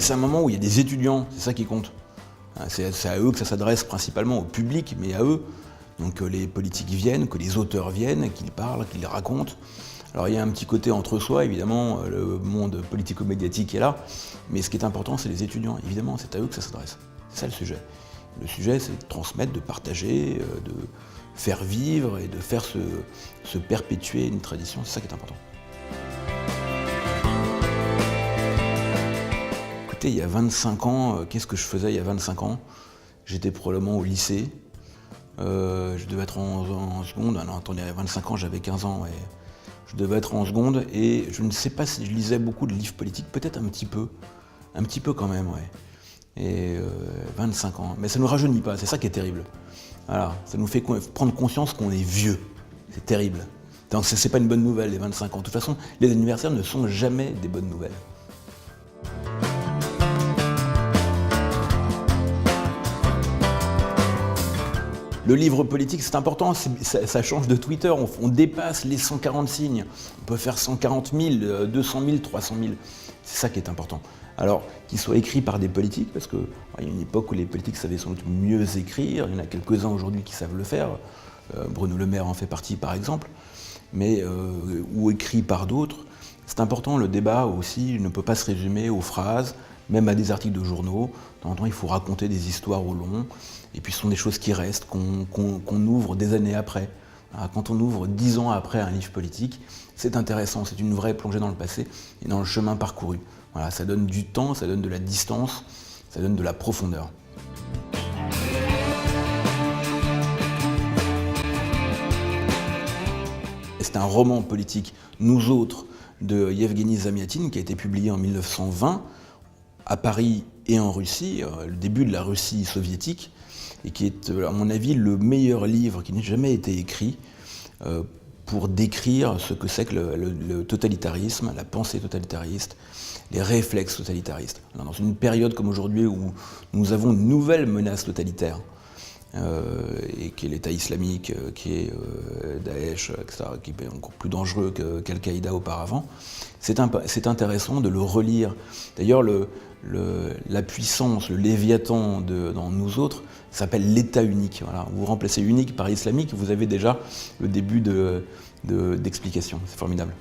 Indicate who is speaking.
Speaker 1: c'est un moment où il y a des étudiants, c'est ça qui compte. C'est à eux que ça s'adresse principalement, au public, mais à eux. Donc que les politiques viennent, que les auteurs viennent, qu'ils parlent, qu'ils racontent. Alors il y a un petit côté entre soi, évidemment, le monde politico-médiatique est là, mais ce qui est important, c'est les étudiants, évidemment, c'est à eux que ça s'adresse. C'est ça le sujet. Le sujet, c'est de transmettre, de partager, de faire vivre et de faire se perpétuer une tradition, c'est ça qui est important. Écoutez, il y a 25 ans, qu'est-ce que je faisais il y a 25 ans? J'étais probablement au lycée, je devais être en seconde, non attendez, il y a 25 ans, j'avais 15 ans, et je devais être en seconde, et je ne sais pas si je lisais beaucoup de livres politiques, peut-être un petit peu quand même, ouais. Et 25 ans, mais ça ne nous rajeunit pas, c'est ça qui est terrible. Voilà, ça nous fait prendre conscience qu'on est vieux, c'est terrible. Donc c'est pas une bonne nouvelle, les 25 ans. De toute façon, les anniversaires ne sont jamais des bonnes nouvelles. Le livre politique, c'est important, ça change de Twitter, on dépasse les 140 signes. On peut faire 140 000, 200 000, 300 000. C'est ça qui est important. Alors, qu'il soit écrit par des politiques, parce qu'il y a une époque où les politiques savaient sans doute mieux écrire, il y en a quelques-uns aujourd'hui qui savent le faire, Bruno Le Maire en fait partie par exemple, mais ou écrit par d'autres. C'est important, le débat aussi ne peut pas se résumer aux phrases, même à des articles de journaux. De temps en temps, il faut raconter des histoires au long, et puis ce sont des choses qui restent, qu'on ouvre des années après. Quand on ouvre 10 ans après un livre politique, c'est intéressant, c'est une vraie plongée dans le passé et dans le chemin parcouru. Voilà, ça donne du temps, ça donne de la distance, ça donne de la profondeur. C'est un roman politique, Nous autres, de Yevgeny Zamyatin, qui a été publié en 1920, à Paris et en Russie, le début de la Russie soviétique, et qui est, à mon avis, le meilleur livre qui n'ait jamais été écrit pour décrire ce que c'est que le totalitarisme, la pensée totalitariste, les réflexes totalitaristes. Alors, dans une période comme aujourd'hui où nous avons une nouvelle menace totalitaire, et qui est l'État islamique, qui est Daesh, etc., qui est encore plus dangereux qu'Al-Qaïda auparavant, c'est intéressant de le relire. D'ailleurs, la puissance, le léviathan dans nous autres, s'appelle l'État unique. Voilà. Vous remplacez unique par islamique, vous avez déjà le début d'explication. C'est formidable.